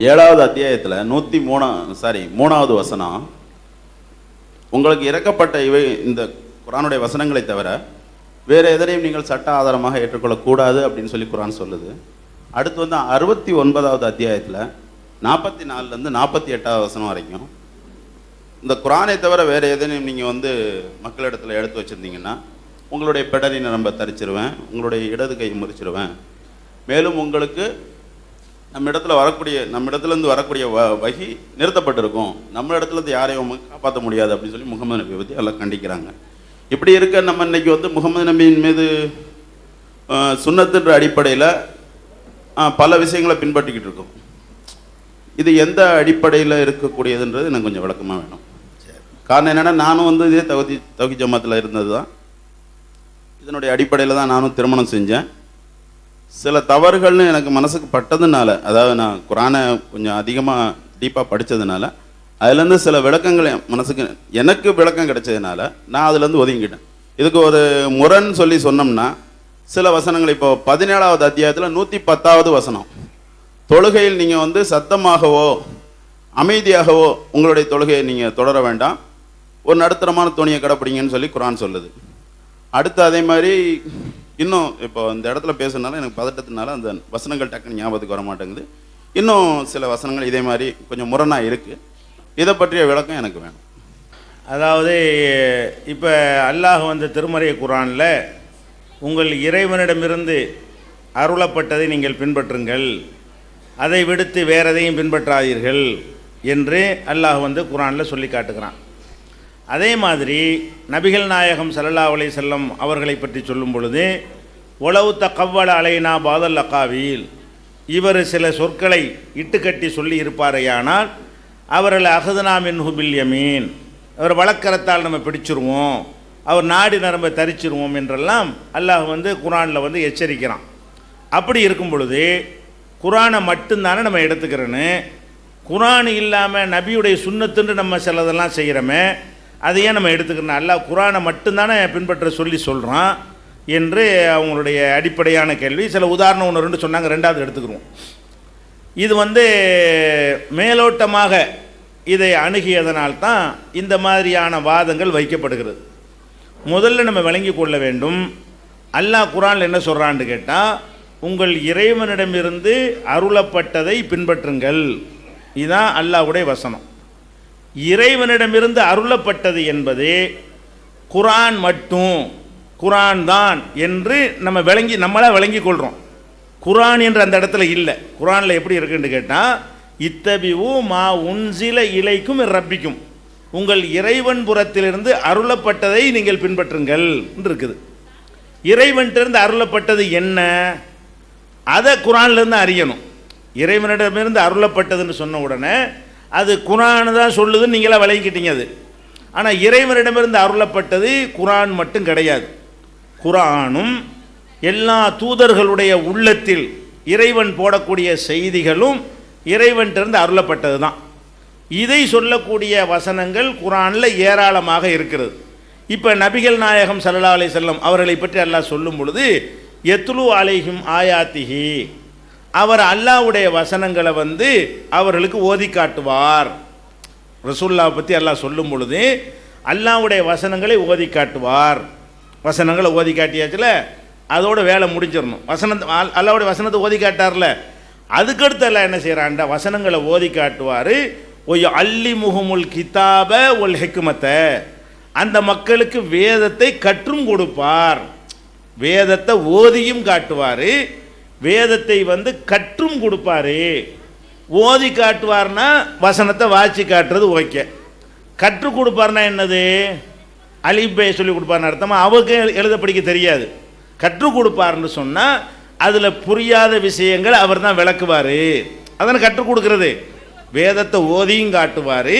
7வது அத்தியாயத்தில் 3வது வசனம், உங்களுக்கு இறக்கப்பட்ட இவை இந்த குரானுடைய வசனங்களை தவிர வேறு எதனையும் நீங்கள் சட்ட ஆதாரமாக ஏற்றுக்கொள்ளக்கூடாது அப்படின்னு சொல்லி குரான் சொல்லுது. அடுத்து 69வது அத்தியாயத்தில் 44லேருந்து 48வது வசனம் வரைக்கும் இந்த குரானை தவிர வேறு எதனையும் நீங்கள் மக்களிடத்தில் எடுத்து வச்சுருந்தீங்கன்னா உங்களுடைய பெடரி நரம்பை தரிச்சிருவேன், உங்களுடைய இடது கை முறிச்சிருவேன், மேலும் உங்களுக்கு நம்மிடத்துலேருந்து வரக்கூடிய வகி நிறுத்தப்பட்டிருக்கும், நம்ம இடத்துலேருந்து யாரையும் காப்பாற்ற முடியாது அப்படின்னு சொல்லி முகமது நபியை பற்றி எல்லாம் கண்டிக்கிறாங்க. இப்படி இருக்க நம்ம இன்னைக்கு முகமது நபியின் மீது சுன்னத்துன்ற அடிப்படையில் பல விஷயங்களை பின்பற்றிக்கிட்டு இருக்கோம். இது எந்த அடிப்படையில் இருக்கக்கூடியதுன்றது எனக்கு கொஞ்சம் விளக்கமாக வேணும். காரணம் என்னென்னா, நானும் இதே தௌஹீத் ஜமாத்தில் இருந்தது தான். இதனுடைய அடிப்படையில் தான் நானும் திருமணம் செஞ்சேன். சில தவறுகள்னு எனக்கு மனசுக்கு பட்டதுனால, அதாவது நான் குரானை கொஞ்சம் அதிகமாக டீப்பாக படித்ததுனால அதுலேருந்து சில விளக்கங்கள் மனசுக்கு எனக்கு விளக்கம் கிடைச்சதுனால நான் அதுலேருந்து ஒதுங்கிட்டேன். இதுக்கு ஒரு முரண் சொல்லி சொன்னோம்னா, சில வசனங்கள் இப்போ 17வது அத்தியாயத்தில் 110வது வசனம், தொழுகையில் நீங்கள் சத்தமாகவோ அமைதியாகவோ உங்களுடைய தொழுகையை நீங்கள் தொடர வேண்டாம், ஒரு நடுத்தரமான துணியை கடைப்பிடிங்கன்னு சொல்லி குரான் சொல்லுது. அடுத்து அதே மாதிரி இன்னும் இப்போ இந்த இடத்துல பேசுனால எனக்கு பதட்டத்தினால அந்த வசனங்கள் டக்குன்னு ஞாபகத்துக்கு வர மாட்டேங்குது. இன்னும் சில வசனங்கள் இதே மாதிரி கொஞ்சம் முரணாக இருக்குது. இதை பற்றிய விளக்கம் எனக்கு வேணும். அதாவது இப்போ அல்லாஹ் திருமறை குரானில் உங்கள் இறைவனிடமிருந்து அருளப்பட்டதை நீங்கள் பின்பற்றுங்கள், அதை விடுத்து வேற எதையும் பின்பற்றாதீர்கள் என்று அல்லாஹ் குரானில் சொல்லி காட்டுகிறான். அதே மாதிரி நபிகள் நாயகம் ஸல்லல்லாஹு அலைஹி வஸல்லம் அவர்களை பற்றி சொல்லும் பொழுது, உலவு தகவ்வல அலைனா பாதல் அகாவில், இவர் சில சொற்களை இட்டுக்கட்டி சொல்லி இருப்பாரையானால் அவர்கள் அகதுனா மின்ஹு பில் யமீன், அவர் வழக்கரத்தால் நம்ம பிடிச்சிருவோம், அவர் நாடி நரம்பை தரிச்சிருவோம் என்றெல்லாம் அல்லாஹ் குரானில் எச்சரிக்கிறான். அப்படி இருக்கும் பொழுது குரானை மட்டும்தானே நம்ம எடுத்துக்கிறோன்னு, குரான் இல்லாமல் நபியுடைய சுன்னத்துன்னு நம்ம சிலதெல்லாம் செய்கிறோமே, அதையே நம்ம எடுத்துக்கணும். அல்லாஹ் குரானை மட்டும்தானே பின்பற்ற சொல்கிறான் என்று அவங்களுடைய அடிப்படையான கேள்வி. சில உதாரணம் 1-2 சொன்னாங்க, 2வது எடுத்துக்கிறோம். இது மேலோட்டமாக இதை அணுகியதனால்தான் இந்த மாதிரியான வாதங்கள் வைக்கப்படுகிறது. முதல்ல நம்ம விளங்கி கொள்ள வேண்டும், அல்லாஹ் குரானில் என்ன சொல்கிறான்னு கேட்டால், உங்கள் இறைவனிடமிருந்து அருளப்பட்டதை பின்பற்றுங்கள். இதுதான் அல்லாஹ்வுடைய வசனம். இறைவனிடமிருந்து அருளப்பட்டது என்பது குரான் மட்டும், குரான் தான் என்று நம்மளாக விளங்கி கொள்கிறோம். குரான் என்று அந்த இடத்துல இல்லை. குரானில் எப்படி இருக்குன்னு கேட்டால், இத்தபிவு மா உன்சில இலைக்கும் ரப்பிக்கும், உங்கள் இறைவன் புறத்திலிருந்து அருளப்பட்டதை நீங்கள் பின்பற்றுங்கள் என்று இருக்குது. இறைவன்கிட்ட அருளப்பட்டது என்ன, அதை குரான்லேருந்து அறியணும். இறைவனிடமிருந்து அருளப்பட்டதுன்னு சொன்ன உடனே அது குரான் தான் சொல்லுதுன்னு நீங்களாம் விளங்கிக்கிட்டீங்க. அது ஆனால் இறைவனிடமிருந்து அருளப்பட்டது குரான் மட்டும் கிடையாது. குரானும் எல்லா தூதர்களுடைய உள்ளத்தில் இறைவன் போடக்கூடிய செய்திகளும் இறைவன்கிட்ட அருளப்பட்டது தான். இதை சொல்லக்கூடிய வசனங்கள் குரானில் ஏராளமாக இருக்கிறது. இப்போ நபிகள் நாயகம் ஸல்லல்லாஹு அலைஹி வஸல்லம் அவர்களை பற்றி அல்லாஹ் சொல்லும் பொழுது, யத்லு அலைஹிம் ஆயாத்திஹி, அவர் அல்லாஹ்வுடைய வசனங்களை அவர்களுக்கு ஓதி காட்டுவார். ரசூலுல்லாஹ் பற்றி அல்லாஹ் சொல்லும் பொழுது அல்லாஹ்வுடைய வசனங்களை ஓதி காட்டுவார். வசனங்களை ஓதி காட்டியாச்சுல, அதோட வேலை முடிஞ்சிடணும். அல்லாஹ்வுடைய வசனத்தை ஓதி காட்டார்ல, அதுக்கடுத்து எல்லாம் என்ன செய்கிறான்டா, வசனங்களை ஓதி காட்டுவார். ஒய் அல்லி முகமுல் கிதாப ஒல் ஹிக்மத்தை, அந்த மக்களுக்கு வேதத்தை கற்றும் கொடுப்பார். வேதத்தை ஓதியும் காட்டுவார், வேதத்தை கற்றும் கொடுப்பாரு. ஓதி காட்டுவார்னா வசனத்தை வாசி காட்டுறது ஓகே. கற்றுக் கொடுப்பார்னா என்னது, அலிபே சொல்லி கொடுப்பார்னு அர்த்தமா? அவருக்கு எழுத படிக்க தெரியாது. கற்றுக் கொடுப்பார்னு சொன்னால் அதில் புரியாத விஷயங்கள் அவர் தான் விளக்குவார். அதனை கற்றுக் கொடுக்கறது. வேதத்தை ஓதியும் காட்டுவார்,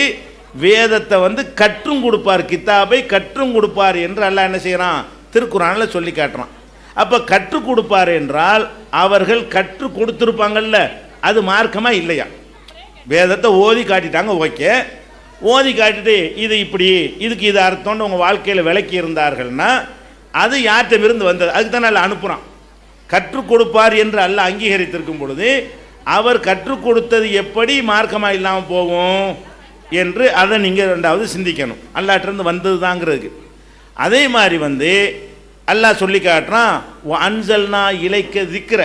வேதத்தை கற்றும் கொடுப்பார், கிதாபை கற்றும் கொடுப்பார் என்று அல்லாஹ் என்ன செய்கிறான், திருக்குறானில் சொல்லி காட்டுறான். அப்போ கற்றுக் கொடுப்பார் என்றால் அவர்கள் கற்றுக் கொடுத்துருப்பாங்கல்ல, அது மார்க்கமாக இல்லையா? வேதத்தை ஓதி காட்டிட்டாங்க ஓகே, ஓதி காட்டிட்டு இது இப்படி, இதுக்கு இது அர்த்தம்னு உங்கள் வாழ்க்கையில் விளக்கி இருந்தார்கள்னா அது யார்கிட்டமிருந்து வந்தது? அதுக்கு தான் அல்ல அனுப்புகிறான். கற்றுக் கொடுப்பார் என்று அல்ல அங்கீகரித்திருக்கும் பொழுது அவர் கற்றுக் கொடுத்தது எப்படி மார்க்கமாக இல்லாமல் போகும் என்று அதை நீங்கள் ரெண்டாவது சிந்திக்கணும். அல்லாஹ்ட்டிருந்து வந்தது தாங்கிறதுக்கு. அதே மாதிரி அல்லாஹ் சொல்லி காட்டுறான், அன்சல்னா இலைக்க திக்ர,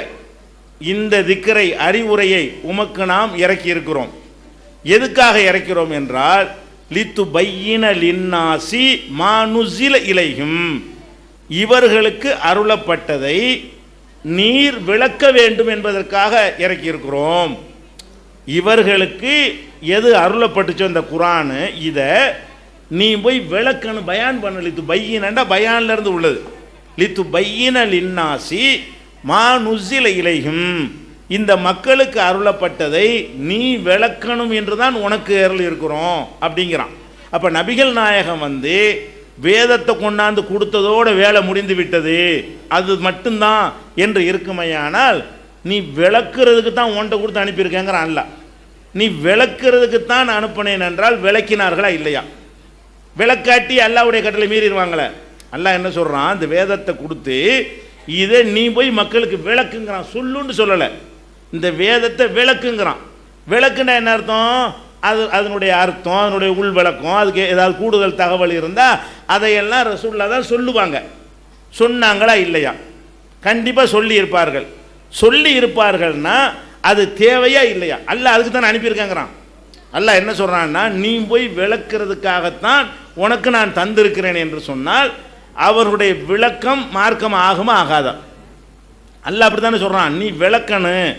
இந்த திக்ரை அறிவுரையை உமக்கு நாம் இறக்கி இருக்கிறோம். எதுக்காக இறக்கிறோம் என்றால் லித்து பையின லின்னாசி மானுசில இலையும், இவர்களுக்கு அருளப்பட்டதை நீர் விளக்க வேண்டும் என்பதற்காக இறக்கி இருக்கிறோம். இவர்களுக்கு எது அருளப்பட்டுச்சோ இந்த குரானு, இதை நீ போய் விளக்கணும், பயான் பண்ண. லித்து பையினண்டா பயான்ல இருந்து உள்ளது. லித்து பையின லின்னாசி மானுசில இலையும், இந்த மக்களுக்கு அருளப்பட்டதை நீ விளக்கணும் என்றுதான் உனக்கு அருள் இருக்கிறோம் அப்படிங்கிறான். அப்ப நபிகள் நாயகம் வேதத்தை கொண்டாந்து கொடுத்ததோட வேலை முடிந்து விட்டது, அது மட்டும்தான் என்று இருக்குமையானால் நீ விளக்குறதுக்கு தான் உன்கிட்ட கொடுத்து அனுப்பியிருக்கேங்கிறான் அல்ல. நீ விளக்குறதுக்கு தான் அனுப்பினேன் என்றால் விளக்கினார்களா இல்லையா? விளக்காட்டி அல்லாவுடைய கட்டளை மீறிடுவாங்களே. அல்லாஹ் என்ன சொல்றான், இந்த வேதத்தை கொடுத்து இதை நீ போய் மக்களுக்கு விளக்குங்கிறான். சொல்லுன்னு சொல்லலை, இந்த வேதத்தை விளக்குங்கிறான். விளக்குன்னா என்ன அர்த்தம்? அதனுடைய அர்த்தம், அதனுடைய உள் விளக்கம், அதுக்கு ஏதாவது கூடுதல் தகவல் இருந்தால் அதையெல்லாம் ரசூலுல்லாஹ் தான் சொல்லுவாங்க. சொன்னாங்களா இல்லையா? கண்டிப்பாக சொல்லி இருப்பார்கள். சொல்லி இருப்பார்கள்னா அது தேவையா இல்லையா? அல்லாஹ் அதுக்கு தான் அனுப்பியிருக்காங்கிறான். அல்லாஹ் என்ன சொல்கிறான்னா, நீ போய் விளக்குறதுக்காகத்தான் உனக்கு நான் தந்திருக்கிறேன் என்று சொன்னால் அவருடைய விளக்கம் மார்க்கம் ஆகுமா ஆகாதா? அல்லாஹ் அப்படி தானே சொல்கிறான், நீ விளக்கணும்,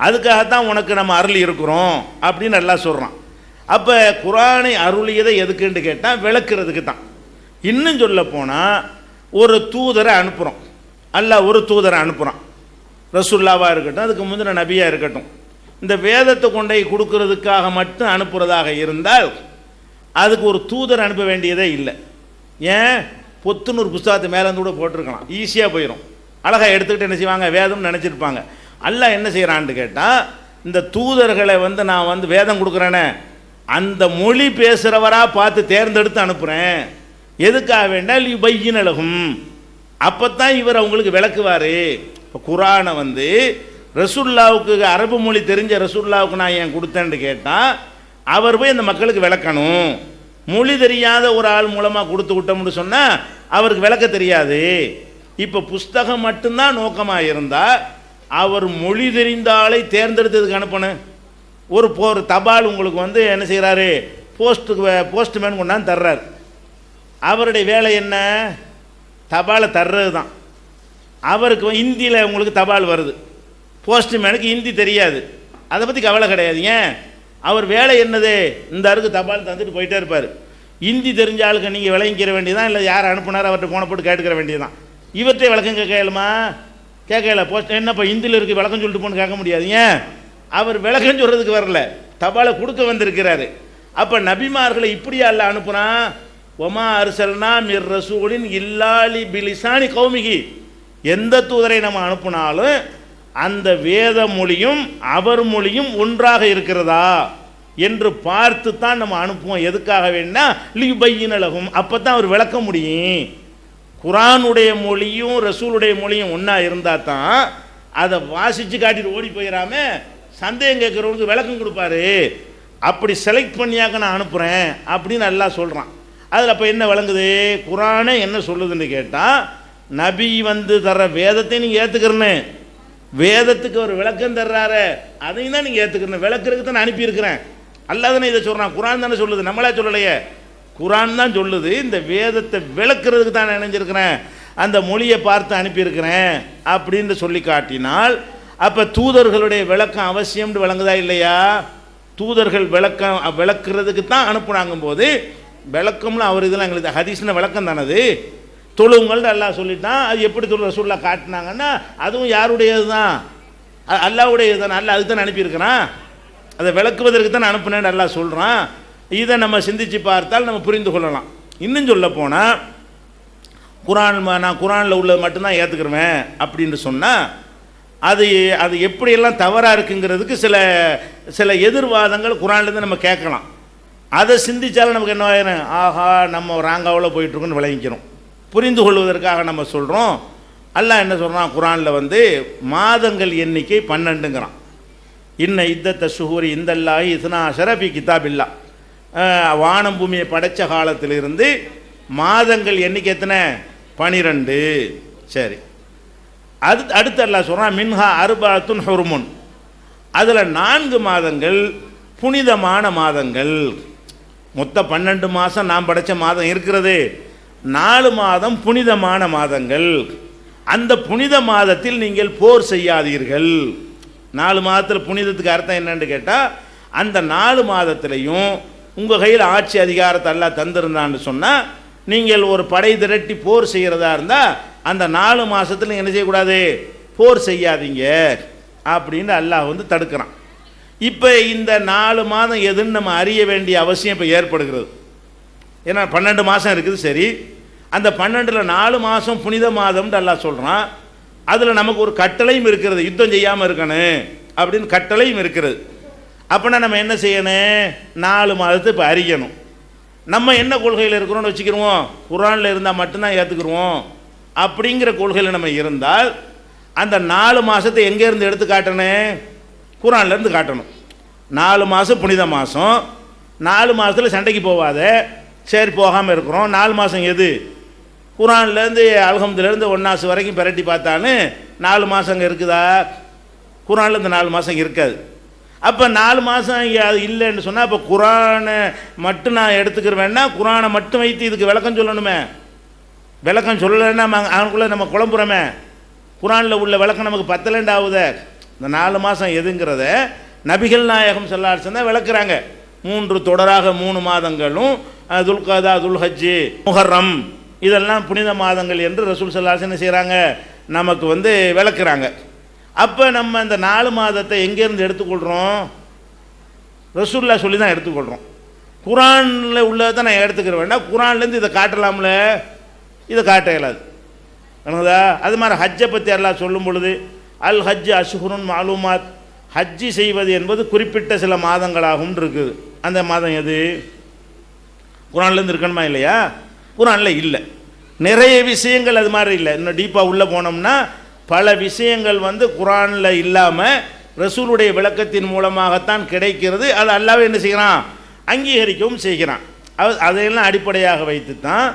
அதுக்காகத்தான் உனக்கு நம்ம அருள் இருக்கிறோம் அப்படின்னு அல்லாஹ் சொல்கிறான். அப்போ குரானை அருளியதை எதுக்குன்னு கேட்டால் விளக்குறதுக்கு தான். இன்னும் சொல்ல போனால் ஒரு தூதரை அனுப்புகிறோம். அல்லாஹ் ஒரு தூதரை அனுப்புகிறான், ரசூலுல்லாவாக இருக்கட்டும், அதுக்கு முந்தின நபியாக இருக்கட்டும். இந்த வேதத்தை கொண்டை கொடுக்கறதுக்காக மட்டும் அனுப்புகிறதாக இருந்தால் அதுக்கு ஒரு தூதர் அனுப்ப வேண்டியதே இல்லை. ஏன்? பொத்துனூறு புஸ்தகத்தை மேலேருந்து கூட போட்டிருக்கலாம், ஈஸியாக போயிடும். அழகாக எடுத்துக்கிட்டு என்ன செய்வாங்க, வேதம்னு நினச்சிருப்பாங்க. அல்லாஹ் என்ன செய்கிறான்னு கேட்டால், இந்த தூதர்களை நான் வேதம் கொடுக்குறேனே அந்த மொழி பேசுகிறவராக பார்த்து தேர்ந்தெடுத்து அனுப்புகிறேன். எதுக்காக வேண்டால் பையினலகும், அப்போ தான் இவர் அவங்களுக்கு விளக்குவார். இப்போ குரானை ரசூலுல்லாவுக்கு அரபு மொழி தெரிஞ்ச ரசூலுல்லாவுக்கு நான் ஏன் கொடுத்தேன்னு கேட்டால் அவர் போய் அந்த மக்களுக்கு விளக்கணும். மொழி தெரியாத ஒரு ஆள் மூலமாக கொடுத்து விட்டோம்னு சொன்னால் அவருக்கு விளக்க தெரியாது. இப்போ புஸ்தகம் மட்டும்தான் நோக்கமாக இருந்தால் அவர் மொழி தெரிந்த ஆளை தேர்ந்தெடுத்ததுக்கு அனுப்பணும். ஒரு தபால் உங்களுக்கு என்ன செய்கிறாரு, போஸ்ட்மேன் கொண்டாந்து தர்றார். அவருடைய வேலை என்ன? தபாலை தர்றது தான். அவருக்கு ஹிந்தியில் உங்களுக்கு தபால் வருது, போஸ்ட்மேனுக்கு ஹிந்தி தெரியாது, அதை பற்றி கவலை கிடையாது. ஏன்? அவர் வேலை என்னது, இந்த அருக்கு தபால் தந்துட்டு போயிட்டே இருப்பார். ஹிந்தி தெரிஞ்ச ஆளுக்கு நீங்கள் விளங்கிக்கிற வேண்டியதான், இல்லை யார் அனுப்புனார் அவர்கிட்ட போன போட்டு கேட்டுக்கிற வேண்டியதான். இவர்கிட்ட விளக்கம் கேட்கலுமா? கேட்கல. போஸ்ட் என்னப்பா ஹிந்தியில் இருக்குது விளக்கம் சொல்லிட்டு போன்னு கேட்க முடியாது. ஏன்? அவர் விளக்கம் சொல்கிறதுக்கு வரல, தபாலை கொடுக்க வந்திருக்கிறாரு. அப்போ நபிமார்களை இப்படியா அல்ல அனுப்புகிறான், ஒமா அர்சல்னா மிர் ரசூலின் இல்லாலி பிலிசானி கௌமிகி, எந்த தூதரை நம்ம அனுப்புனாலும் அந்த வேத மொழியும் அவர் மொழியும் ஒன்றாக இருக்கிறதா என்று பார்த்து தான் நம்ம அனுப்புவோம். எதுக்காக வேணா லியுபையினலகும், அப்போ தான் அவர் விளக்க முடியும். குரானுடைய மொழியும் ரசூலுடைய மொழியும் ஒன்றா இருந்தால் தான் அதை வாசித்து காட்டிட்டு ஓடி போயிடாம சந்தேகம் கேட்குறவங்களுக்கு விளக்கம் கொடுப்பாரு. அப்படி செலக்ட் பண்ணியாக்க நான் அனுப்புகிறேன் அப்படின்னு அல்லாஹ் சொல்கிறான். அதில் அப்போ என்ன விளங்குது, குரானே என்ன சொல்லுதுன்னு கேட்டால், நபி தர்ற வேதத்தை நீங்கள் ஏற்றுக்கிறன்னு, வேதத்துக்கு ஒரு விளக்கம் தர்றாரு அதையும் தான் நீங்கள் ஏற்றுக்கிறேன். விளக்குறதுக்கு தான் நான் அனுப்பியிருக்கிறேன். அல்லாஹ் தானே இதை சொல்கிறான், குரான் தானே சொல்லுது, நம்மளே சொல்லலையே, குரான் தான் சொல்லுது. இந்த வேதத்தை விளக்குறதுக்கு தான் நினைஞ்சிருக்கிறேன், அந்த மொழியை பார்த்து அனுப்பியிருக்கிறேன் அப்படின்னு சொல்லி காட்டினால் அப்போ தூதர்களுடைய விளக்கம் அவசியம்னு விளங்குதா இல்லையா? தூதர்கள் விளக்குறதுக்கு தான் அனுப்புனாங்க போது விளக்கம்னு அவர் இதெல்லாம் எங்களுக்கு ஹதீஸ்னு விளக்கம் தானது. தொழுங்கள் அல்லாஹ் சொல்லிட்டான். அது எப்படி ரசூலுல்லாஹ் காட்டினாங்கன்னா அதுவும் யாருடையது தான், அல்லாஹ்வுடையது தான். அல்லாஹ் அதுக்கு தான் அனுப்பியிருக்கிறான், அதை விளக்குவதற்கு தான் அனுப்புனேன்னு அல்லாஹ் சொல்கிறான். இதை நம்ம சிந்திச்சு பார்த்தால் நம்ம புரிந்து கொள்ளலாம். இன்னும் சொல்ல போனால் நான் குரானில் உள்ளது மட்டும்தான் ஏற்றுக்கிறேன் அப்படின்னு சொன்னால் அது எப்படியெல்லாம் தவறாக இருக்குங்கிறதுக்கு சில எதிர்வாதங்கள் குரான்லேருந்து நம்ம கேட்கலாம். அதை சிந்தித்தாலும் நமக்கு என்ன ஆயிரும், ஆஹா நம்ம ராங்காவில் போயிட்டுருக்குன்னு விளங்கிக்கிறோம். புரிந்து கொள்வதற்காக நம்ம சொல்கிறோம். அல்லாஹ் என்ன சொல்கிறான் குரானில் மாதங்கள் எண்ணிக்கை 12ங்கிறான். இன்ன இத்தத்த சுஹூரி இந்தல்லாஹி இஸ்னாஷர ஃபி கிதாபில்லா. வானம் பூமியை படைச்ச காலத்திலிருந்து மாதங்கள் எண்ணிக்கை எத்தனை? 12. சரி, அடுத்து அல்லாஹ் சொல்கிறான் மின்ஹா அர்பாத்துன் ஹுர்முன், அதில் 4 மாதங்கள் புனிதமான மாதங்கள். மொத்தம் 12 மாதம் நாம் படைச்ச மாதம் இருக்கிறது, 4 மாதம் புனிதமான மாதங்கள். அந்த புனித மாதத்தில் நீங்கள் போர் செய்யாதீர்கள். 4 மாதத்தில் புனிதத்துக்கு அர்த்தம் என்னன்னு கேட்டால், அந்த 4 மாதத்திலையும் உங்கள் கையில் ஆட்சி அதிகாரத்தை எல்லாம் தந்திருந்தான்னு சொன்னால், நீங்கள் ஒரு படை திரட்டி போர் செய்கிறதா இருந்தால் அந்த 4 மாதத்தில் என்ன செய்யக்கூடாது? போர் செய்யாதீங்க அப்படின்னு அல்லாஹ் வந்து தடுக்கிறான். இப்போ இந்த 4 மாதம் எதுன்னு நம்ம அறிய வேண்டிய அவசியம் இப்போ ஏற்படுகிறது. ஏன்னா 12 மாதம் இருக்குது. சரி, அந்த 12ல் 4 மாதம் புனித மாதம்னு அல்லாஹ் சொல்கிறான். அதில் நமக்கு ஒரு கட்டளையும் இருக்கிறது, யுத்தம் செய்யாமல் இருக்கணும் அப்படின்னு கட்டளையும் இருக்கிறது. அப்படின்னா நம்ம என்ன செய்யணும்? 4 மாதத்தை இப்போ அறியணும். நம்ம என்ன கொள்கையில் இருக்கிறோன்னு வச்சுக்கிடுவோம், குர்ஆனில் இருந்தால் மட்டும்தான் ஏற்றுக்குருவோம் அப்படிங்கிற கொள்கையில் நம்ம இருந்தால், அந்த 4 மாதத்தை எங்கேருந்து எடுத்து காட்டணும்? குர்ஆன்லேருந்து காட்டணும். 4 மாதம் புனித மாதம், 4 மாதத்தில் சண்டைக்கு போகாத, சரி போகாமல் இருக்கிறோம். 4 மாதம் எது? குர்ஆன்லேருந்து அல்ஹம்துலில்லாஹ்லேருந்து 1 வரைக்கும் பிரட்டி பார்த்தான்னு 4 மாதம் அங்கே இருக்குதா? குர்ஆனில் இந்த 4 மாதம் இருக்காது. அப்போ 4 மாதம் அது இல்லைன்னு சொன்னால், அப்போ குர்ஆனை மட்டும் நான் எடுத்துக்கிறவேன்னா குர்ஆனை மட்டும் வைத்து இதுக்கு விளக்கம் சொல்லணுமே. விளக்கம் சொல்லலைன்னா அவனுக்குள்ளே நம்ம குழம்புறோமே. குர்ஆனில் உள்ள விளக்கம் நமக்கு பத்தலண்டாவுதே. இந்த 4 மாதம் எதுங்கிறத நபிகள் நாயகம் ஸல்லல்லாஹு அலைஹி வஸல்லம் விளக்குறாங்க. 3 தொடராக 3 மாதங்களும் துல்கதா, துல்ஹஜ்ஜு, முஹர்ரம் இதெல்லாம் புனித மாதங்கள் என்று ரசூல் ஸல்லல்லாஹு அலைஹி வஸல்லம் செய்கிறாங்க, நமக்கு வந்து விளக்குறாங்க. அப்போ நம்ம இந்த 4 மாதத்தை எங்கேருந்து எடுத்துக்கொள்கிறோம்? ரசூலுல்லாஹ் சொல்லி தான் எடுத்துக்கொள்கிறோம். குர்ஆனில் உள்ளதை தான் நான் எடுத்துக்கிற வேண்டாம். குர்ஆன்லேருந்து இதை காட்டலாம்ல, இதை காட்ட இயலாது. அது மாதிரி ஹஜ்ஜை பற்றி அல்லாஹ் சொல்லும் பொழுது அல் ஹஜ் அஷ்ஹுருன் மாலூமாத், ஹஜ்ஜி செய்வது என்பது குறிப்பிட்ட சில மாதங்களாகும் இருக்குது. அந்த மாதம் எது? குர்ஆன்லேருந்து இருக்கணுமா இல்லையா? குர்ஆனில் இல்லை. நிறைய விஷயங்கள் அது மாதிரி இல்லை. இன்னும் டீப்பாக உள்ளே போனோம்னா பல விஷயங்கள் வந்து குர்ஆனில் இல்லாமல் ரசூலுடைய விளக்கத்தின் மூலமாகத்தான் கிடைக்கிறது. அது அல்லாஹ் என்ன செய்கிறான்? அங்கீகரிக்கவும் செய்கிறான். அதையெல்லாம் அடிப்படையாக வைத்து தான்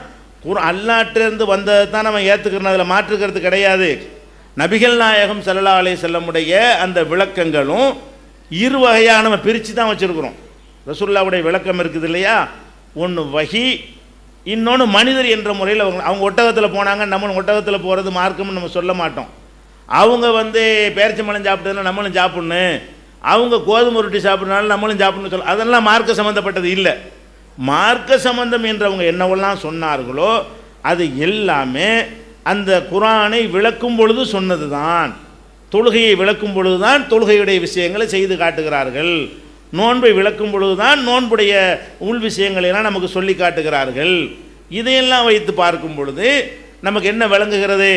அல்லாஹ்ட்டிருந்து வந்ததை தான் நம்ம ஏற்றுக்கணும். அதில் மாற்றுக்கிறது கிடையாது. நபிகள் நாயகம் ஸல்லல்லாஹு அலைஹி வஸல்லமுடைய அந்த விளக்கங்களும் 2 வகையாக நம்ம பிரித்து தான் வச்சுருக்கிறோம். ரசூலுல்லாஹ்வுடைய விளக்கம் இருக்குது இல்லையா? ஒன்று வஹி, இன்னொன்று மனிதர் என்ற முறையில். அவங்க ஒட்டகத்தில் போனாங்க, நம்ம ஒட்டகத்தில் போகிறது மார்க்கம்னு நம்ம சொல்ல மாட்டோம். அவங்க வந்து பேரிச்சம்பழம் சாப்பிட்டதுனால நம்மளும் சாப்பிட்ணும், அவங்க கோதுமை ரொட்டி சாப்பிட்றதுனால நம்மளும் சாப்பிட்ணும்னு சொல்ல, அதெல்லாம் மார்க்க சம்மந்தப்பட்டது இல்லை. மார்க்க சம்பந்தம் என்றவங்க என்னவெல்லாம் சொன்னார்களோ அது எல்லாமே அந்த குர்ஆனை விளக்கும் பொழுது சொன்னது தான். தொழுகையை விளக்கும் பொழுது தான் தொழுகையுடைய விஷயங்களை செய்து காட்டுகிறார்கள். நோன்பை விளக்கும் பொழுது தான் நோன்புடைய உள் விஷயங்களெல்லாம் நமக்கு சொல்லி காட்டுகிறார்கள். இதையெல்லாம் வைத்து பார்க்கும் பொழுது நமக்கு என்ன விளங்குகிறது?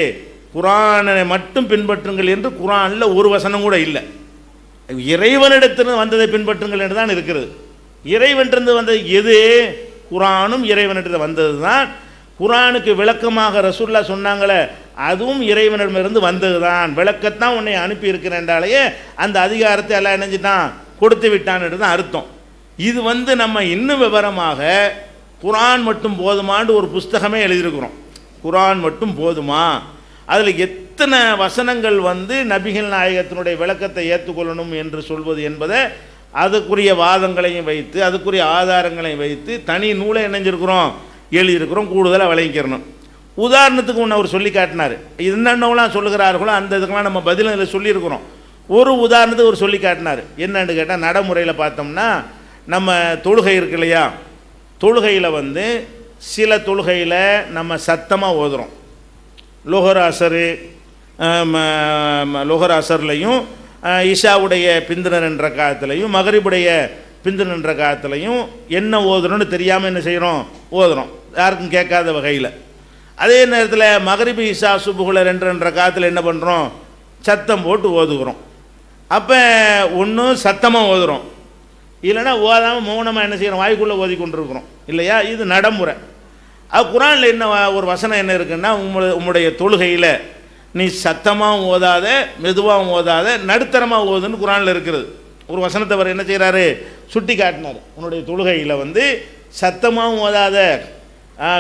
குர்ஆனை மட்டும் பின்பற்றுங்கள் என்று குர்ஆனில் ஒரு வசனம் கூட இல்லை. இறைவனிடத்திலிருந்து வந்ததை பின்பற்றுங்கள் என்று தான் இருக்கிறது. இறைவனிடத்திலிருந்து வந்தது எது? குர்ஆனும் இறைவனிடத்தில் வந்தது தான். குர்ஆனுக்கு விளக்கமாக ரசூலுல்லாஹ் சொன்னாங்களே, அதுவும் இறைவனிடமிருந்து வந்தது தான். விளக்கத்தான் உன்னை அனுப்பி இருக்கிறேன்றாலேயே அந்த அதிகாரத்தை எல்லாம் இணைஞ்சிட்டான், கொடுத்து விட்டான் என்று தான் அர்த்தம். இது வந்து நம்ம இன்னும் விவரமாக குர்ஆன் மட்டும் போதுமான்னு ஒரு புஸ்தகமே எழுதியிருக்கிறோம். குர்ஆன் மட்டும் போதுமா, அதில் எத்தனை வசனங்கள் வந்து நபிகள் நாயகத்தினுடைய விளக்கத்தை ஏற்றுக்கொள்ளணும் என்று சொல்வது என்பதை அதுக்குரிய வாதங்களையும் வைத்து அதுக்குரிய ஆதாரங்களையும் வைத்து தனி நூலை இணைஞ்சிருக்கிறோம், எழுதியிருக்கிறோம். கூடுதலாக விளங்கிக்கிறணும். உதாரணத்துக்கு ஒன்று அவர் சொல்லி காட்டினார். என்னென்னலாம் சொல்லுகிறார்களோ அந்த இதுக்கெல்லாம் நம்ம பதில் அதில் சொல்லியிருக்கிறோம். ஒரு உதாரணத்துக்கு அவர் சொல்லி காட்டினார். என்னன்னு கேட்டால், நடைமுறையில் பார்த்தோம்னா நம்ம தொழுகை இருக்கு இல்லையா, தொழுகையில் வந்து சில தொழுகையில் நம்ம சத்தமாக ஓதுறோம். லோஹர் அசர்லையும் இஷாவுடைய பிந்தின என்ற காலத்திலையும் மகரிபுடைய பிந்தின என்ற காலத்திலையும் என்ன ஓதுறோன்னு தெரியாமல் என்ன செய்கிறோம்? ஓதுறோம், யாருக்கும் கேட்காத வகையில். அதே நேரத்தில் மகரிபு இஷா சுபுகுல 2 காலத்தில் என்ன பண்ணுறோம்? சத்தம் போட்டு ஓதுகிறோம். அப்போ ஒன்று சத்தமாக ஓதுகிறோம், இல்லைன்னா ஓதாமல் மௌனமாக என்ன செய்கிறோம்? வாய்க்குள்ளே ஓதி கொண்டிருக்கிறோம் இல்லையா? இது நடைமுறை. அது குர்ஆனில் என்ன ஒரு வசனம் என்ன இருக்குன்னா, உம்முடைய தொழுகையில் நீ சத்தமாகவும் ஓதாத மெதுவாகவும் ஓதாத நடுத்தரமாக ஓதுன்னு குர்ஆனில் இருக்கிறது. ஒரு வசனத்தை அவர் என்ன செய்கிறாரு, சுட்டி காட்டினார். உன்னுடைய தொழுகையில் வந்து சத்தமாகவும் ஓதாத,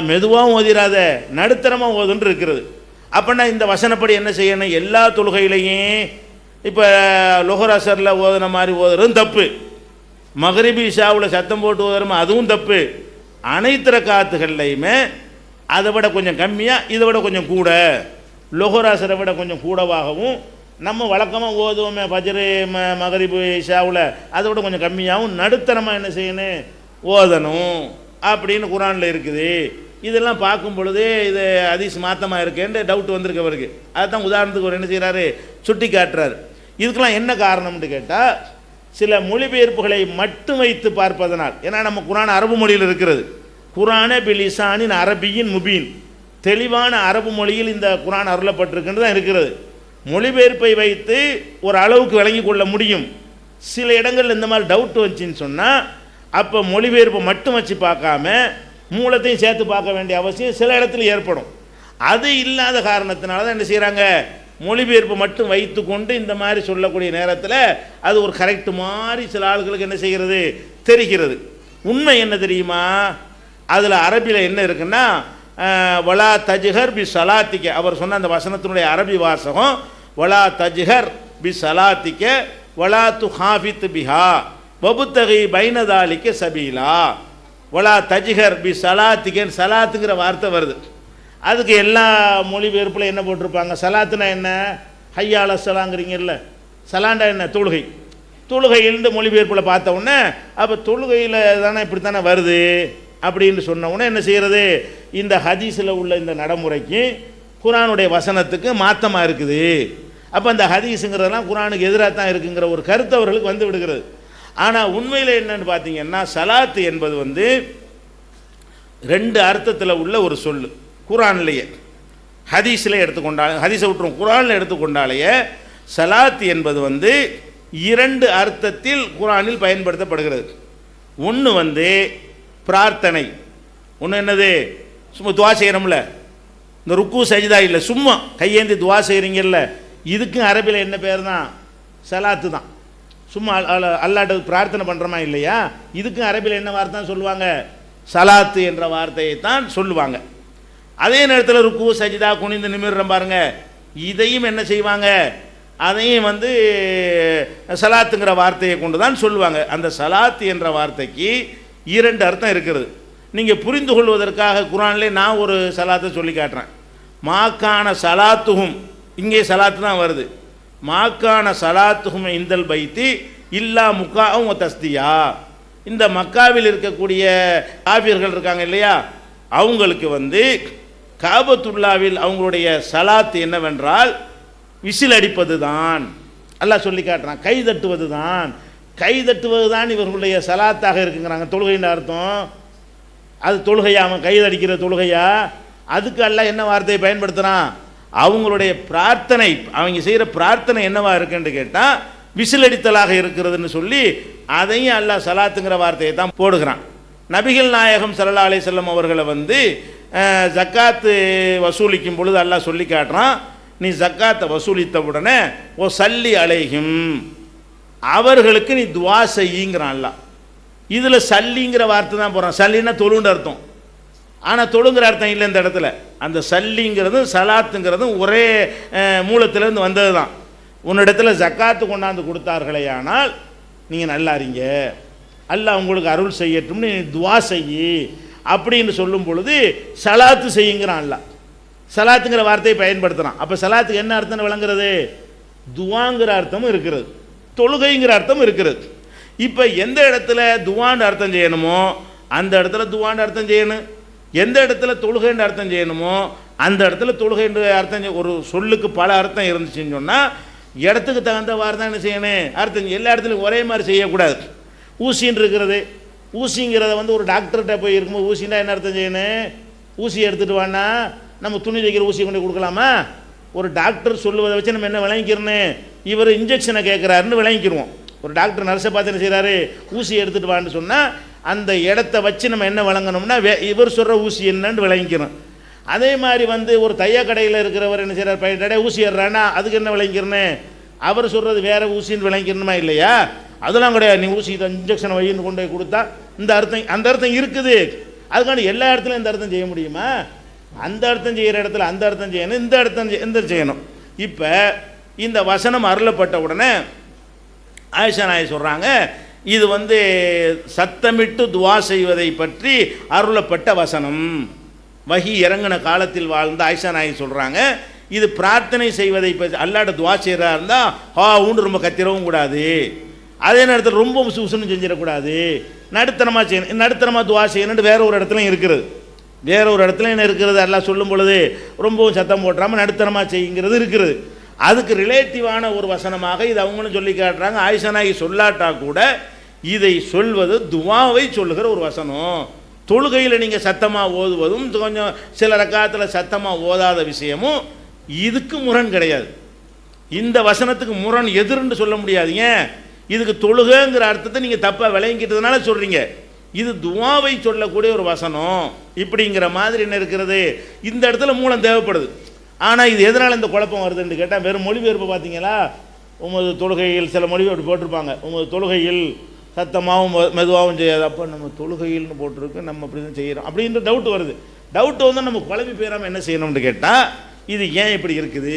மெதுவாகவும் ஓதிராத, நடுத்தரமாக ஓதுன்னு இருக்கிறது. அப்படின்னா இந்த வசனப்படி என்ன செய்யணும், எல்லா தொழுகையிலையும் இப்போ லொஹர் அசரில் ஓதுன மாதிரி ஓதுறதும் தப்பு, மகரிபி இஷாவில் சத்தம் போட்டு ஓதுறோமோ அதுவும் தப்பு. அனைத்து ரக்காத்துகள்லையுமே அதை விட கொஞ்சம் கம்மியாக, இதை விட கொஞ்சம் கூட, லொஹர் அசரை விட கொஞ்சம் கூடவாகவும், நம்ம வழக்கமாக ஓதுவோமே ஃபஜ்ரு மகரிபு இஷாவில் அதை விட கொஞ்சம் கம்மியாகவும் நடுத்தரமாக என்ன செய்யணும், ஓதணும் அப்படின்னு குரானில் இருக்குது. இதெல்லாம் பார்க்கும் பொழுது இது ஹதீஸ் மாத்தமாக இருக்கேன்னு டவுட் வந்திருக்கு அவருக்கு. அதுதான் உதாரணத்துக்கு ஒரு என்ன செய்கிறாரு, சுட்டி காட்டுறாரு. இதுக்கெல்லாம் என்ன காரணம்னு கேட்டால், சில மொழிபெயர்ப்புகளை மட்டும் வைத்து பார்ப்பதனால். ஏன்னா நம்ம குரான் அரபு மொழியில் இருக்கிறது. குரானே பிலிசானின் அரபியின் முபீன், தெளிவான அரபு மொழியில் இந்த குரான் அருளப்பட்டிருக்குன்னு தான் இருக்கிறது. மொழிபெயர்ப்பை வைத்து ஒரு அளவுக்கு விளங்கி கொள்ள முடியும். சில இடங்களில் இந்த மாதிரி டவுட் வந்துச்சின்னு சொன்னால், அப்போ மொழிபெயர்ப்பை மட்டும் வச்சு பார்க்காம மூலத்தையும் சேர்த்து பார்க்க வேண்டிய அவசியம் சில இடத்துல ஏற்படும். அது இல்லாத காரணத்தினால தான் என்ன செய்கிறாங்க, மொழிபெயர்ப்பு மட்டும் வைத்து கொண்டு இந்த மாதிரி சொல்லக்கூடிய நேரத்தில் அது ஒரு கரெக்ட் மாதிரி சில ஆளுகளுக்கு என்ன செய்கிறது, தெரிகிறது. உண்மை என்ன தெரியுமா, அதில் அரபியில் என்ன இருக்குன்னா, வலா தஜ்ஹர் பி சலாத்திக்க, அவர் சொன்ன அந்த வசனத்தினுடைய அரபி வாசகம் வலா தஜ்ஹர் பி சலாத்திக்க வலா து ஹாஃபித் பிஹா வபுத்தகி பைனதாலிக்க சபீலா. வலா தஜ்ஹர் பி சலாத்திக்கன்னு சலாத்துங்கிற வார்த்தை வருது. அதுக்கு எல்லா மொழிபெயர்ப்பில் என்ன போட்டிருப்பாங்க, சலாத்துனா என்ன, ஹையால சலாங்கிறீங்கல்ல, சலாண்டா என்ன, தொழுகை. தொழுகையிலிருந்து மொழிபெயர்ப்பில் பார்த்த உடனே அப்போ தொழுகையில் தானே இப்படி தானே வருது அப்படின்னு சொன்ன உடனே என்ன செய்கிறது, இந்த ஹதீஸில் உள்ள இந்த நடைமுறைக்கு குரானுடைய வசனத்துக்கு மாற்றமாக இருக்குது. அப்போ அந்த ஹதீஸுங்கிறதெல்லாம் குரானுக்கு எதிராக தான் இருக்குங்கிற ஒரு கருத்து அவர்களுக்கு வந்து விடுகிறது. ஆனால் உண்மையில் என்னன்னு பார்த்தீங்கன்னா, சலாத்து என்பது வந்து ரெண்டு அர்த்தத்தில் உள்ள ஒரு சொல். குரான்லேயே ஹதீஸில் எடுத்துக்கொண்டாலே, ஹதீஸை விட்டுரும், குரானில் எடுத்துக்கொண்டாலேயே சலாத் என்பது வந்து இரண்டு அர்த்தத்தில் குரானில் பயன்படுத்தப்படுகிறது. ஒன்று வந்து பிரார்த்தனை, ஒன்று என்னது, சும்மா துவா செய்கிறோம்ல, இந்த ருக்கு சஜிதா இல்லை, சும்மா கையேந்தி துவா செய்கிறீங்கல்ல, இதுக்கும் அரபியில் என்ன பேர் தான், சலாத்து தான். சும்மா அல்லாட்ட பிரார்த்தனை பண்ணுறோமா இல்லையா, இதுக்கும் அரபியில் என்ன வார்த்தை சொல்லுவாங்க, சலாத்து என்ற வார்த்தையை தான் சொல்லுவாங்க. அதே நேரத்தில் ருக்கு சஜிதா குனிந்து நிமிர்ற பாருங்க, இதையும் என்ன செய்வாங்க, அதையும் வந்து சலாத்துங்கிற வார்த்தையை கொண்டு தான் சொல்லுவாங்க. அந்த சலாத்து என்ற வார்த்தைக்கு இரண்டு அர்த்தம் இருக்கிறது. நீங்கள் புரிந்து கொள்வதற்காக குரான்லே நான் ஒரு சலாத்தை சொல்லி காட்டுறேன். மாக்கான சலாத்துகும், இங்கே சலாத்து தான் வருது, மாக்கான சலாத்துகும் இந்தல் பைத்தி இல்லா முக்காவும் தஸ்தியா. இந்த மக்காவில் இருக்கக்கூடிய காபியர்கள் இருக்காங்க இல்லையா, அவங்களுக்கு வந்து காபத்துல்லாவில் அவங்களுடைய சலாத்து என்னவென்றால் விசில் அடிப்பது தான். அல்லாஹ் சொல்லி காட்டுறான், கை தட்டுவது தான். கை தட்டுவது தான் இவர்களுடைய சலாத்தாக இருக்குங்கிறாங்க. தொழுகைன்ற அர்த்தம் அது தொழுகையா, அவன் கை தடிக்கிற தொழுகையா, அதுக்கு அல்லாஹ் என்ன வார்த்தையை பயன்படுத்துகிறான், அவங்களுடைய பிரார்த்தனை, அவங்க செய்கிற பிரார்த்தனை என்னவா இருக்குன்னு கேட்டால் விசில் அடித்தலாக இருக்கிறதுன்னு சொல்லி அதையும் அல்லாஹ் சலாத்துங்கிற வார்த்தையை தான் போடுகிறான். நபிகள் நாயகம் ஸல்லல்லாஹு அலைஹி வஸல்லம் அவர்களை வந்து ஜக்காத்து வசூலிக்கும் பொழுது அல்லாஹ் சொல்லி காட்டுறான், நீ ஜக்காத்தை வசூலித்த உடனே ஓ சல்லி அலைஹிம், அவர்களுக்கு நீ துவா செய்யுங்கிறான் அல்லாஹ். இதில் சல்லிங்கிற வார்த்தை தான் போகிறான். சல்லின்னா தொழுன்ற அர்த்தம், ஆனால் தொழுங்கிற அர்த்தம் இல்லை இந்த இடத்துல. அந்த சல்லிங்கிறதும் சலாத்துங்கிறதும் ஒரே மூலத்திலேருந்து வந்தது தான். உன்னிடத்தில் ஜக்காத்து கொண்டாந்து கொடுத்தார்களே, ஆனால் நீங்கள் நல்லா இருங்க, அல்லாஹ் உங்களுக்கு அருள் செய்யட்டும்னு நீ துவா செய்யி அப்படின்னு சொல்லும் பொழுது சலாத்து செய்யுங்கிறான் அல்லாஹ். சலாத்துங்கிற வார்த்தையை பயன்படுத்துகிறான். அப்போ சலாத்துக்கு என்ன அர்த்தம்னு விளங்குறது, துவாங்கிற அர்த்தமும் இருக்கிறது, தொழுகைங்கிற அர்த்தம் இருக்கிறது. இப்போ எந்த இடத்துல துவான்னு அர்த்தம் செய்யணுமோ அந்த இடத்துல துவான்னு அர்த்தம் செய்யணும், எந்த இடத்துல தொழுகைன்ற அர்த்தம் செய்யணுமோ அந்த இடத்துல தொழுகைன்ற அர்த்தம். ஒரு சொல்லுக்கு பல அர்த்தம் இருந்துச்சுன்னு சொன்னால் இடத்துக்கு தகுந்த வார்த்தை என்ன செய்யணும், அர்த்தம். எல்லா இடத்துலையும் ஒரே மாதிரி செய்யக்கூடாது. ஊசின்னு இருக்கிறது, ஊசிங்கிறத வந்து ஒரு டாக்டர்கிட்ட போய் இருக்கும்போது ஊசின்னா என்ன அர்த்தம் செய்யணும், ஊசி எடுத்துகிட்டு வான்னா நம்ம துணி தைக்கிற ஊசி கொண்டு கொடுக்கலாமா? ஒரு டாக்டர் சொல்லுவதை வச்சு நம்ம என்ன விளங்கிக்கிறோன்னு, இவர் இன்ஜெக்ஷனை கேட்குறாருன்னு விளங்கிக்கிடுவோம். ஒரு டாக்டர் நர்ஸை பார்த்து என்ன செய்கிறாரு, ஊசி எடுத்துகிட்டு வான்னு சொன்னால் அந்த இடத்த வச்சு நம்ம என்ன விளங்கணும்னா இவர் சொல்கிற ஊசி என்னன்னு விளங்கிக்கிறோம். அதே மாதிரி வந்து ஒரு தைய கடையில் இருக்கிறவர் என்ன செய்கிறார், பையன் ஊசி ஏறுறான்னா அதுக்கு என்ன விளங்கிக்கிறேன்னு, அவர் சொல்கிறது வேறு ஊசின்னு விளங்கிக்கணுமா இல்லையா? அதெல்லாம் கிடையாது. நீ ஊசி இன்ஜெக்ஷன் வைன்னு கொண்டு போய் கொடுத்தா இந்த அர்த்தம் அந்த அர்த்தம் இருக்குது. அதுக்காண்டி எல்லா இடத்துலையும் இந்த அர்த்தம் செய்ய முடியுமா? அந்த அர்த்தம் செய்கிற இடத்துல அந்த அர்த்தம் செய்யணும், இந்த அர்த்தம் இந்த செய்யணும். இப்போ இந்த வசனம் அருளப்பட்ட உடனே ஆயிஷா நாயகி சொல்கிறாங்க, இது சத்தமிட்டு துவா செய்வதை பற்றி அருளப்பட்ட வசனம். வஹி இறங்கின காலத்தில் வாழ்ந்த ஆயிஷா நாயகி சொல்கிறாங்க, இது பிரார்த்தனை செய்வதை பற்றி அல்லாட்ட துவா செய்கிறதா இருந்தால் ஊண்டு ரொம்ப கத்திரவும் கூடாது, அதே நேரத்தில் ரொம்ப உசுன்னு செஞ்சிடக்கூடாது, நடுத்தரமாக செய்யணும். நடுத்தரமாக துவா செய்யணும்னு வேற ஒரு இடத்துலையும் இருக்கிறது. வேற ஒரு இடத்துல என்ன இருக்கிறது, எல்லாம் சொல்லும் பொழுது ரொம்பவும் சத்தம் போட்டுறாமல் நடுத்தரமாக செய்யுங்கிறது இருக்கிறது. அதுக்கு ரிலேட்டிவான ஒரு வசனமாக இது அவங்களும் சொல்லி காட்டுறாங்க. ஆயிஷா நாயகி சொல்லாட்டா கூட இதை சொல்வது துவாவை சொல்லுகிற ஒரு வசனம். தொழுகையில் நீங்கள் சத்தமாக ஓதுவதும் கொஞ்சம் சில ரக்காத்தில் சத்தமாக ஓதாத விஷயமும் இதுக்கு முரண் கிடையாது. இந்த வசனத்துக்கு முரண் எதிர்ன்னு சொல்ல முடியாதுங்க. இதுக்கு தொழுகைங்கிற அர்த்தத்தை நீங்கள் தப்பாக விளங்கிட்டதுனால சொல்கிறீங்க. இது துவாவை சொல்லக்கூடிய ஒரு வசனம் இப்படிங்கிற மாதிரி என்ன இருக்கிறது, இந்த இடத்துல மூலம் தேவைப்படுது. ஆனால் இது எதனால் இந்த குழப்பம் வருதுன்னு கேட்டால், வெறும் மொழிபெயர்ப்பு பார்த்தீங்களா, உமது தொழுகையில் சில மொழிபெயர்ப்பு போட்டிருப்பாங்க, உமது தொழுகையில் சத்தமாகவும் மெதுவாகவும் செய்யாது. அப்போ நம்ம தொழுகையில்னு போட்டிருக்கு, நம்ம அப்படி தான் செய்கிறோம் அப்படின்ற டவுட் வருது. டவுட்டு நம்ம குழம்பி போயிடாமல் என்ன செய்யணும்னு கேட்டால், இது ஏன் இப்படி இருக்குது,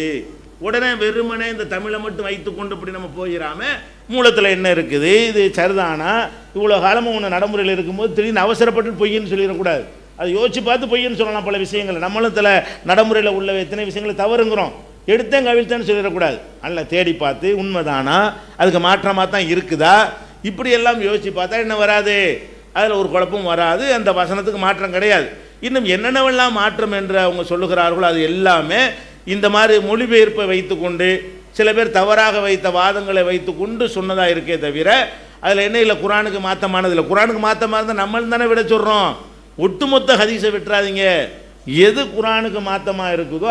உடனே வெறுமனே இந்த தமிழை மட்டும் வைத்துக்கொண்டு இப்படி நம்ம போயிடாமல் மூலத்தில் என்ன இருக்குது, இது சரிதானா, இவ்வளோ காலமும் ஒன்று நடைமுறையில் இருக்கும்போது திடீர்னு அவசரப்பட்டு பொய்ன்னு சொல்லிடக்கூடாது. அது யோசிச்சு பார்த்து பொய்ன்னு சொல்லலாம். பல விஷயங்கள் நம்மளும் சில நடைமுறையில் உள்ள எத்தனை விஷயங்களை தவறுங்கிறோம், எடுத்தேன் கவிழ்த்தேன்னு சொல்லிடக்கூடாது. அல்ல தேடி பார்த்து உண்மைதானா, அதுக்கு மாற்றமாக தான் இருக்குதா, இப்படியெல்லாம் யோசித்து பார்த்தா என்ன வராது, அதில் ஒரு குழப்பம் வராது. அந்த வசனத்துக்கு மாற்றம் கிடையாது. இன்னும் என்னென்னவெல்லாம் மாற்றம் என்று அவங்க சொல்லுகிறார்களோ அது எல்லாமே இந்த மாதிரி மொழிபெயர்ப்பை வைத்துக்கொண்டு சில பேர் தவறாக வைத்த வாதங்களை வைத்துக்கொண்டு சொன்னதாக இருக்கே தவிர அதில் என்ன இல்லை, குரானுக்கு மாற்றமானது இல்லை. குரானுக்கு மாற்றமாக இருந்தால் நம்மளும் தானே விட சொல்கிறோம். ஒட்டுமொத்த ஹதீஸை விட்டுறாதீங்க. எது குரானுக்கு மாற்றமாக இருக்குதோ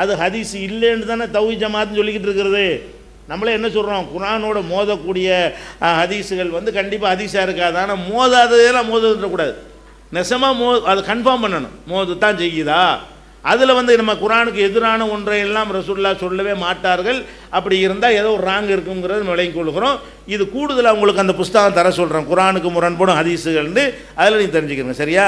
அது ஹதீஸ் இல்லைன்னு தானே தௌஹீத் ஜமாத்னு சொல்லிக்கிட்டு இருக்கிறது. நம்மளே என்ன சொல்கிறோம், குரானோட மோதக்கூடிய ஹதீஸுகள் கண்டிப்பாக ஹதீஸாக இருக்காது. ஆனால் மோதாததெல்லாம் மோதக்கூடாது. நெசமாக அதை கன்ஃபார்ம் பண்ணணும், மோது தான் செய்யுதா. அதில் நம்ம குரானுக்கு எதிரான ஒன்றை எல்லாம் ரசூலுல்லாஹ் சொல்லவே மாட்டார்கள். அப்படி இருந்தால் ஏதோ ஒரு ராங் இருக்குங்கிறது விளங்கி கொள்கிறோம். இது கூடுதலாக உங்களுக்கு அந்த புஸ்தகம் தர சொல்கிறேன், குரானுக்கு முரண்படும் ஹதீஸுகள்னு, அதில் நீ தெரிஞ்சுக்கிறீங்க. சரியா?